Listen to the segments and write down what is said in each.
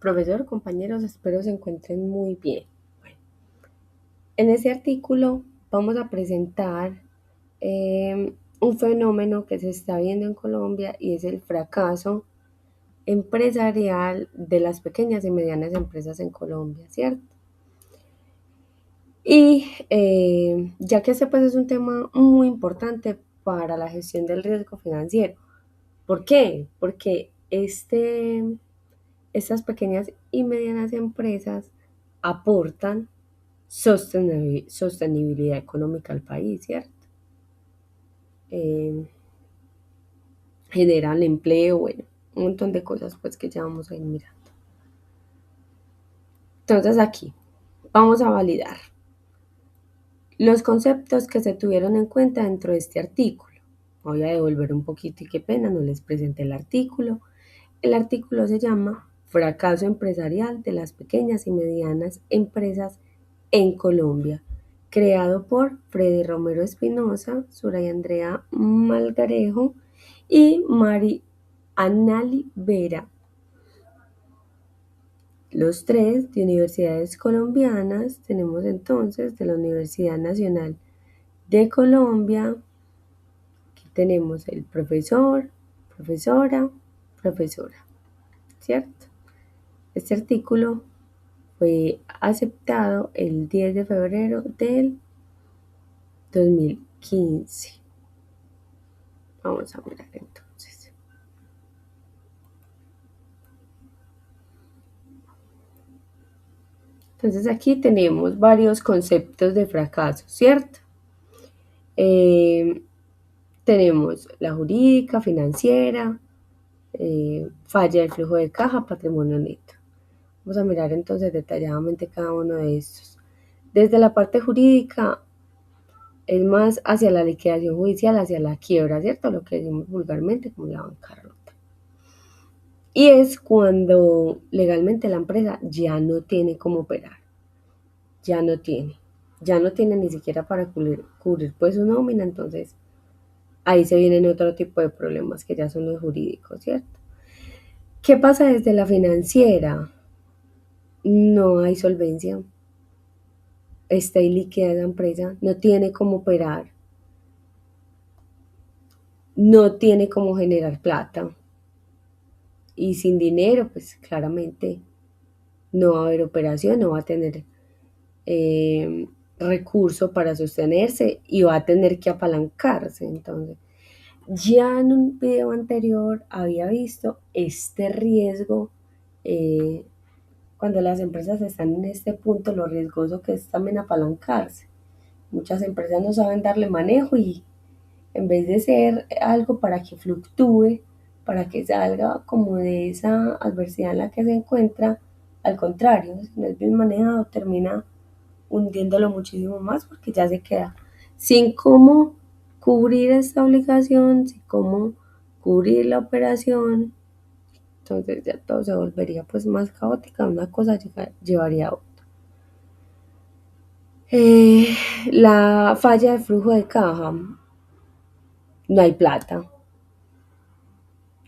Profesor, compañeros, espero se encuentren muy bien. Bueno, en este artículo vamos a presentar un fenómeno que se está viendo en Colombia y es el fracaso empresarial de las pequeñas y medianas empresas en Colombia, ¿cierto? Y ya que este pues es un tema muy importante para la gestión del riesgo financiero. ¿Por qué? Porque estas pequeñas y medianas empresas aportan sostenibilidad económica al país, ¿cierto? Eh, Generan empleo, bueno, un montón de cosas pues que ya vamos a ir mirando. Entonces aquí vamos a validar los conceptos que se tuvieron en cuenta dentro de este artículo. Voy a devolver un poquito y qué pena, no les presenté el artículo. El artículo se llama Fracaso empresarial de las pequeñas y medianas empresas en Colombia, creado por Freddy Romero Espinosa, Soraya Andrea Malgarejo y Mari Annali Vera, los tres de universidades colombianas. Tenemos entonces de la Universidad Nacional de Colombia, aquí tenemos el profesor, profesora, profesora, ¿cierto? Este artículo fue aceptado el 10 de febrero del 2015. Vamos a mirar entonces. Entonces aquí tenemos varios conceptos de fracaso, ¿cierto? Tenemos la jurídica, financiera, falla del flujo de caja, patrimonio neto. Vamos a mirar entonces detalladamente cada uno de estos. Desde la parte jurídica es más hacia la liquidación judicial, hacia la quiebra, ¿cierto? Lo que decimos vulgarmente como la bancarrota. Y es cuando legalmente la empresa ya no tiene cómo operar, ya no tiene ni siquiera para cubrir pues su nómina, entonces ahí se vienen otro tipo de problemas que ya son los jurídicos, ¿cierto? ¿Qué pasa desde la financiera? No hay solvencia, está ilíquida esa empresa, no tiene cómo operar, no tiene cómo generar plata y sin dinero pues claramente no va a haber operación, no va a tener eh, recurso para sostenerse y va a tener que apalancarse. Entonces, ya en un video anterior había visto este riesgo cuando las empresas están en este punto, lo riesgoso que es también apalancarse. Muchas empresas no saben darle manejo y en vez de ser algo para que fluctúe, para que salga como de esa adversidad en la que se encuentra, al contrario, si no es bien manejado, termina hundiéndolo muchísimo más porque ya se queda sin cómo cubrir esta obligación, sin cómo cubrir la operación. Entonces ya todo se volvería pues más caótica, una cosa llevaría a otra. La falla de flujo de caja, no hay plata,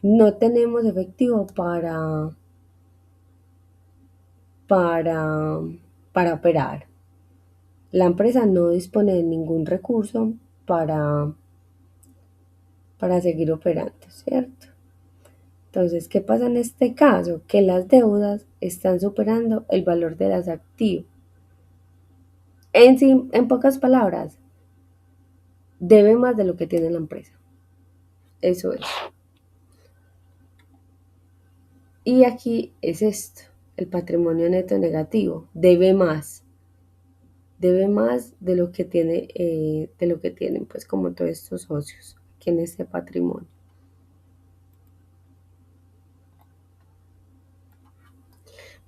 no tenemos efectivo para, para operar. La empresa no dispone de ningún recurso para, para seguir operando, ¿cierto? Entonces, ¿qué pasa en este caso? Que las deudas están superando el valor de las activos. En pocas palabras, debe más de lo que tiene la empresa. Eso es. Y aquí es esto, el patrimonio neto negativo. Debe más de lo que tiene, de lo que tienen, pues como todos estos socios aquí en este patrimonio.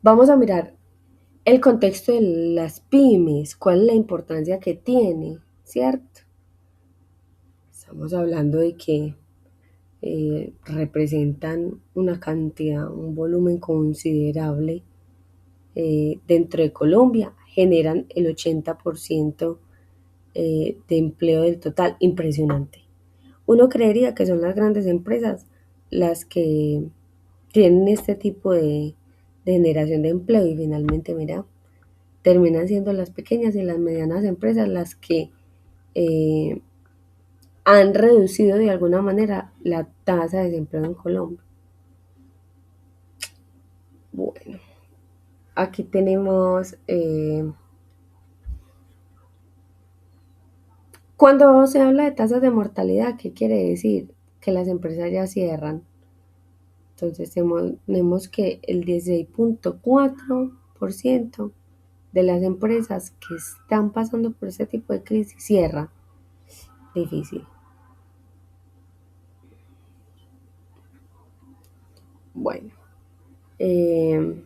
Vamos a mirar el contexto de las pymes, cuál es la importancia que tiene, ¿cierto? Estamos hablando de que representan una cantidad, un volumen considerable dentro de Colombia, generan el 80% de empleo del total, impresionante. Uno creería que son las grandes empresas las que tienen este tipo de de generación de empleo y finalmente, mira, terminan siendo las pequeñas y las medianas empresas las que eh, han reducido de alguna manera la tasa de desempleo en Colombia. Bueno, aquí tenemos, cuando se habla de tasas de mortalidad, ¿qué quiere decir? Que las empresas ya cierran. Entonces tenemos que el 16,4% de las empresas que están pasando por este tipo de crisis cierra. Difícil. Bueno, eh,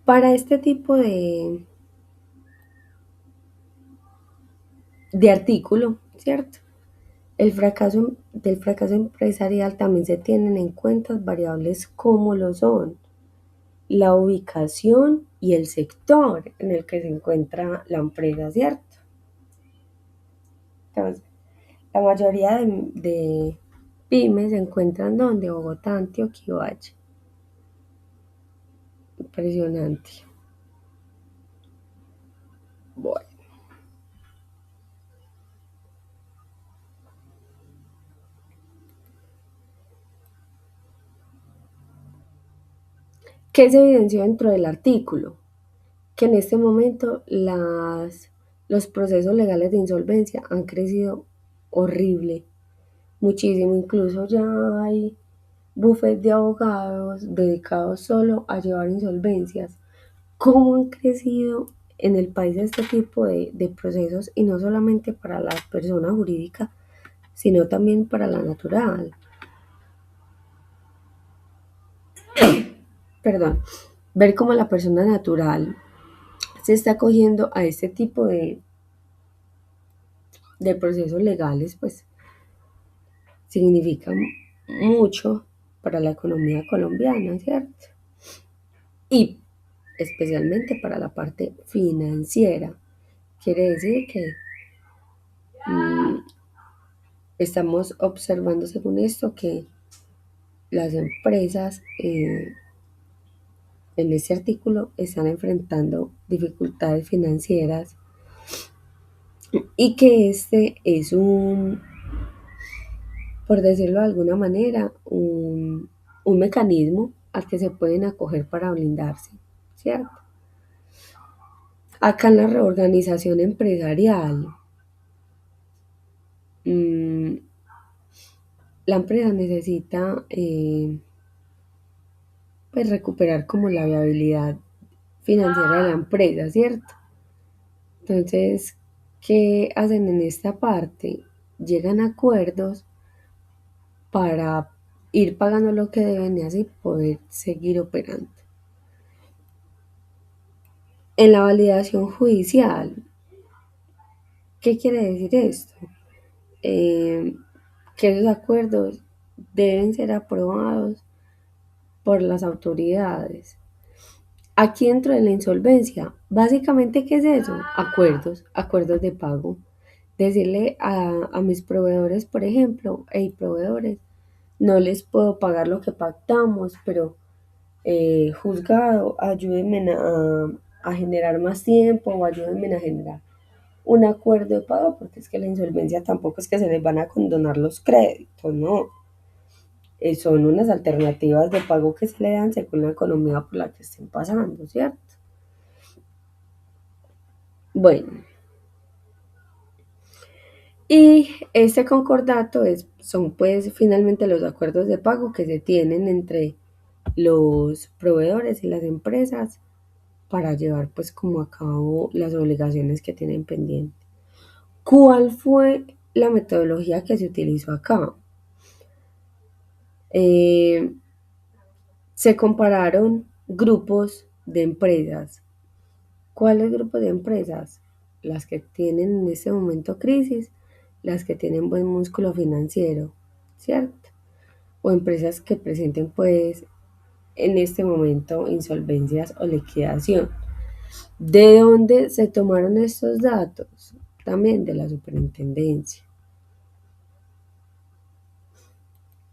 para este tipo de artículo, ¿cierto? Del fracaso empresarial también se tienen en cuenta variables como lo son la ubicación y el sector en el que se encuentra la empresa, ¿cierto? Entonces, la mayoría de pymes se encuentran donde Bogotá, Antioquia y Valle. Impresionante. Bueno, ¿qué se evidenció dentro del artículo? Que en este momento los procesos legales de insolvencia han crecido horrible, muchísimo. Incluso ya hay bufetes de abogados dedicados solo a llevar insolvencias. ¿Cómo han crecido en el país este tipo de procesos? Y no solamente para la persona jurídica, sino también para la natural. Perdón, ver cómo la persona natural se está acogiendo a este tipo de procesos legales, pues significa mucho para la economía colombiana, ¿cierto? Y especialmente para la parte financiera. Quiere decir que mm, estamos observando según esto que las empresas en este artículo están enfrentando dificultades financieras y que este es por decirlo de alguna manera, un mecanismo al que se pueden acoger para blindarse, ¿cierto? Acá en la reorganización empresarial, mmm, la empresa necesita pues recuperar como la viabilidad financiera de la empresa, ¿cierto? Entonces, ¿qué hacen en esta parte? Llegan a acuerdos para ir pagando lo que deben y así poder seguir operando. En la validación judicial, ¿qué quiere decir esto? Eh, que esos acuerdos deben ser aprobados por las autoridades. Aquí dentro de la insolvencia, básicamente, ¿qué es eso? Acuerdos de pago. Decirle a mis proveedores, por ejemplo, hey, proveedores, no les puedo pagar lo que pactamos, pero juzgado, ayúdenme a generar más tiempo o ayúdenme a generar un acuerdo de pago, porque es que la insolvencia tampoco es que se les van a condonar los créditos, no. Son unas alternativas de pago que se le dan según la economía por la que estén pasando, ¿cierto? Bueno, y este concordato son pues finalmente los acuerdos de pago que se tienen entre los proveedores y las empresas para llevar pues como a cabo las obligaciones que tienen pendientes. ¿Cuál fue la metodología que se utilizó acá? Eh, Se compararon grupos de empresas. ¿Cuáles grupos de empresas? Las que tienen en este momento crisis, las que tienen buen músculo financiero, ¿cierto? O empresas que presenten pues en este momento insolvencias o liquidación. ¿De dónde se tomaron estos datos? También de la superintendencia.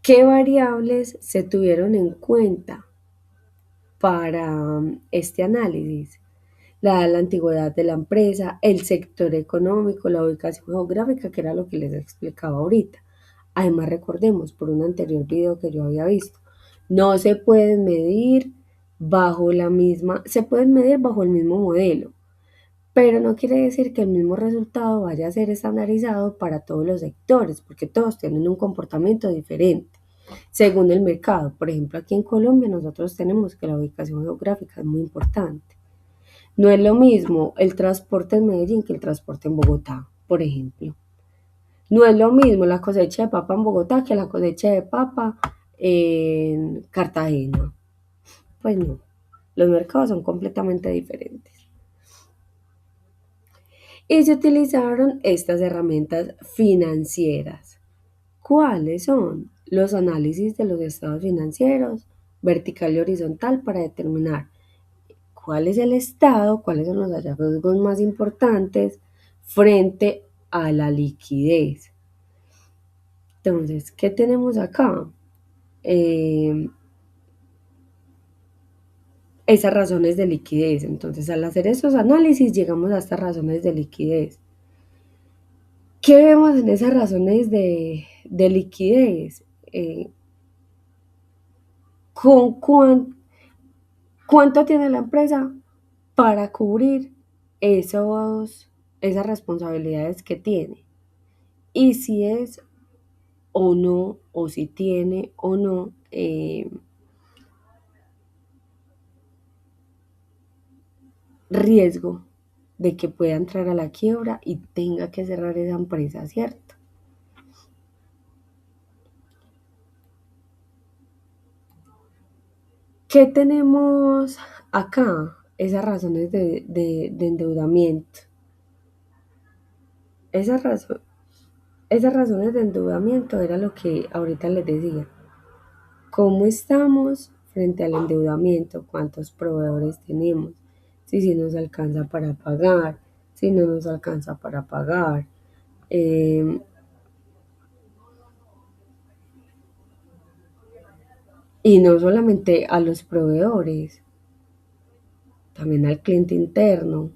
¿Qué variables se tuvieron en cuenta? para este análisis. La antigüedad de la empresa, el sector económico, la ubicación geográfica, que era lo que les explicaba ahorita. Además, recordemos por un anterior video que yo había visto, no se pueden medir bajo la misma, se pueden medir bajo el mismo modelo, pero no quiere decir que el mismo resultado vaya a ser estandarizado para todos los sectores, porque todos tienen un comportamiento diferente según el mercado. Por ejemplo, aquí en Colombia nosotros tenemos que la ubicación geográfica es muy importante. No es lo mismo el transporte en Medellín que el transporte en Bogotá, por ejemplo. No es lo mismo la cosecha de papa en Bogotá que la cosecha de papa en Cartagena. Pues no, los mercados son completamente diferentes. Y se utilizaron estas herramientas financieras. ¿Cuáles son? Los análisis de los estados financieros, vertical y horizontal, para determinar cuál es el estado, cuáles son los hallazgos más importantes frente a la liquidez. Entonces, ¿qué tenemos acá? Eh, Esas razones de liquidez. Entonces, al hacer esos análisis, llegamos a estas razones de liquidez. ¿Qué vemos en esas razones de liquidez? ¿Con cuánto tiene la empresa para cubrir esas responsabilidades que tiene? Y si es o no, o si tiene o no riesgo de que pueda entrar a la quiebra y tenga que cerrar esa empresa, ¿cierto? ¿Qué tenemos acá? Esas razones de endeudamiento. Esas, esas razones de endeudamiento era lo que ahorita les decía. ¿Cómo estamos frente al endeudamiento? ¿Cuántos proveedores tenemos? Si nos alcanza para pagar, si no nos alcanza para pagar. Eh, y no solamente a los proveedores, también al cliente interno.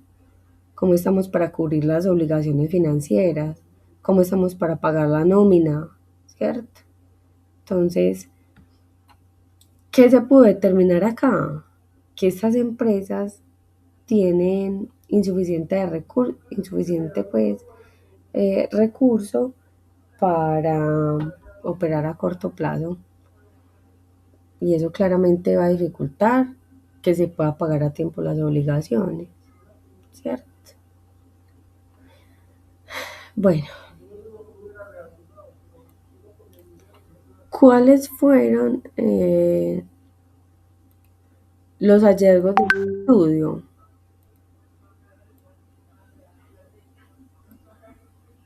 ¿Cómo estamos para cubrir las obligaciones financieras? ¿Cómo estamos para pagar la nómina? ¿Cierto? Entonces, ¿qué se puede determinar acá? Que estas empresas tienen insuficiente pues recurso para operar a corto plazo, y eso claramente va a dificultar que se pueda pagar a tiempo las obligaciones, ¿cierto? Bueno, ¿cuáles fueron los hallazgos del estudio?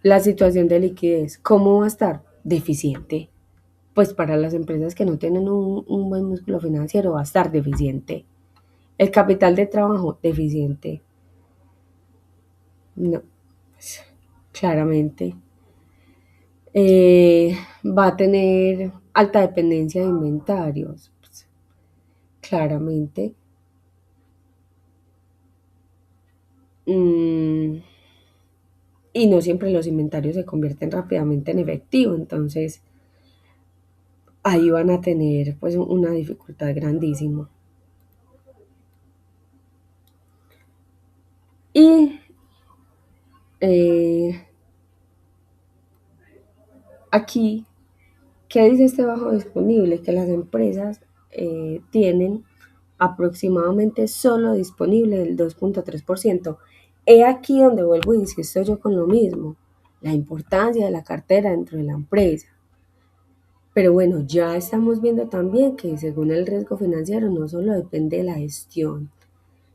La situación de liquidez, ¿cómo va a estar? Deficiente. Pues para las empresas que no tienen un buen músculo financiero va a estar deficiente. El capital de trabajo, deficiente. No, pues, claramente. Va a tener alta dependencia de inventarios, pues, claramente. Mm, y no siempre los inventarios se convierten rápidamente en efectivo, entonces ahí van a tener pues una dificultad grandísima. Y eh, aquí, ¿qué dice este bajo disponible? Que las empresas tienen aproximadamente solo disponible el 2,3%. He aquí donde vuelvo e insisto yo con lo mismo, la importancia de la cartera dentro de la empresa. Pero bueno, ya estamos viendo también que según el riesgo financiero no solo depende de la gestión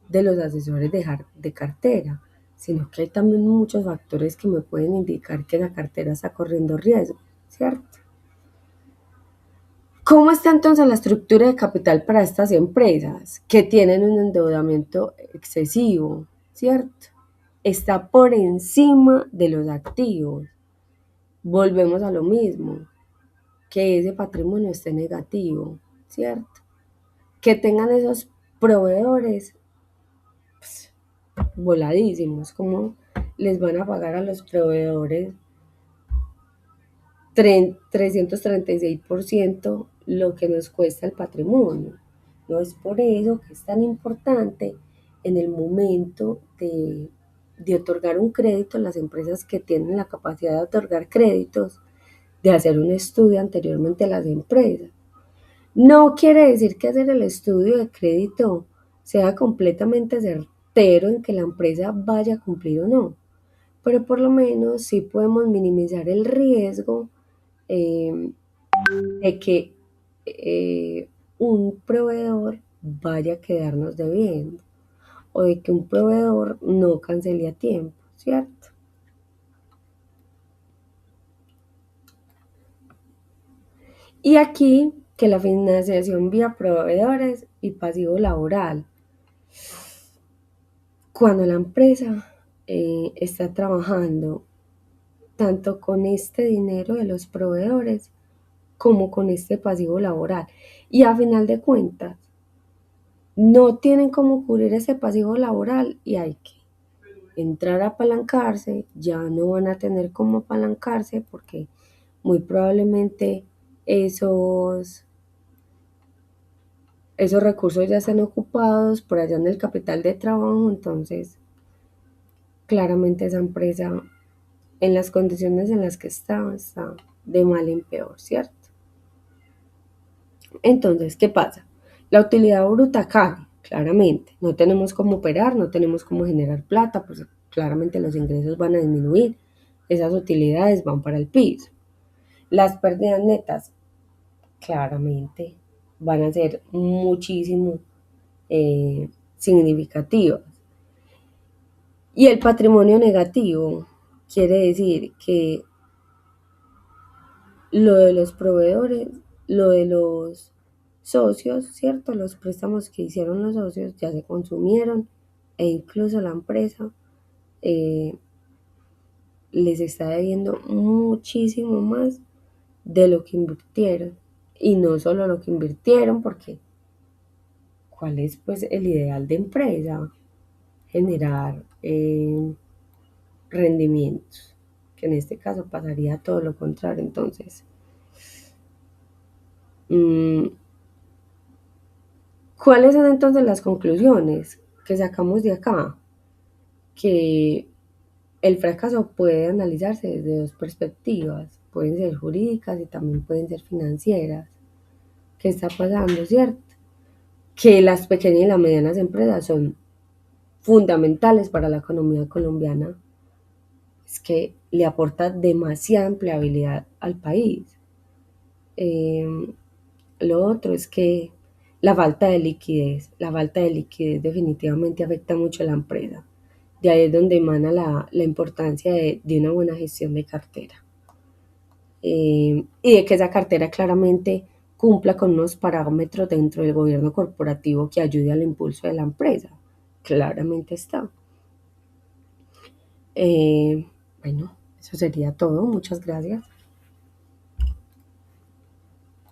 de los asesores de cartera, sino que hay también muchos factores que me pueden indicar que la cartera está corriendo riesgo, ¿cierto? ¿Cómo está entonces la estructura de capital para estas empresas que tienen un endeudamiento excesivo, ¿cierto? Está por encima de los activos. Volvemos a lo mismo, que ese patrimonio esté negativo, ¿cierto? Que tengan esos proveedores, pues, voladísimos. ¿Cómo les van a pagar a los proveedores 336% lo que nos cuesta el patrimonio? No es por eso que es tan importante en el momento de otorgar un crédito, las empresas que tienen la capacidad de otorgar créditos, de hacer un estudio anteriormente a las empresas. No quiere decir que hacer el estudio de crédito sea completamente certero en que la empresa vaya a cumplir o no, pero por lo menos sí podemos minimizar el riesgo eh, de que un proveedor vaya a quedarnos debiendo o de que un proveedor no cancele a tiempo, ¿cierto? Y aquí que la financiación vía proveedores y pasivo laboral. Cuando la empresa está trabajando tanto con este dinero de los proveedores como con este pasivo laboral. Y a final de cuentas, no tienen cómo cubrir ese pasivo laboral y hay que entrar a apalancarse, ya no van a tener cómo apalancarse porque muy probablemente esos, esos recursos ya están ocupados por allá en el capital de trabajo, entonces claramente esa empresa en las condiciones en las que está de mal en peor, ¿cierto? Entonces, ¿qué pasa? La utilidad bruta cae, claramente. No tenemos cómo operar, no tenemos cómo generar plata, pues claramente los ingresos van a disminuir, esas utilidades van para el piso. Las pérdidas netas, claramente, van a ser muchísimo significativas. Y el patrimonio negativo quiere decir que lo de los proveedores, lo de los socios, ¿cierto? Los préstamos que hicieron los socios ya se consumieron e incluso la empresa eh, les está debiendo muchísimo más de lo que invirtieron. Y no solo lo que invirtieron, porque ¿cuál es pues el ideal de empresa? Generar rendimientos, que en este caso pasaría todo lo contrario. Entonces, mmm, ¿cuáles son entonces las conclusiones que sacamos de acá? Que el fracaso puede analizarse desde dos perspectivas, pueden ser jurídicas y también pueden ser financieras. ¿Qué está pasando, cierto? Que las pequeñas y las medianas empresas son fundamentales para la economía colombiana, es que le aporta demasiada empleabilidad al país. Eh, lo otro es que la falta de liquidez definitivamente afecta mucho a la empresa. De ahí es donde emana la importancia de una buena gestión de cartera. Y de que esa cartera claramente cumpla con unos parámetros dentro del gobierno corporativo que ayude al impulso de la empresa. Claramente está. Bueno, eso sería todo. Muchas gracias.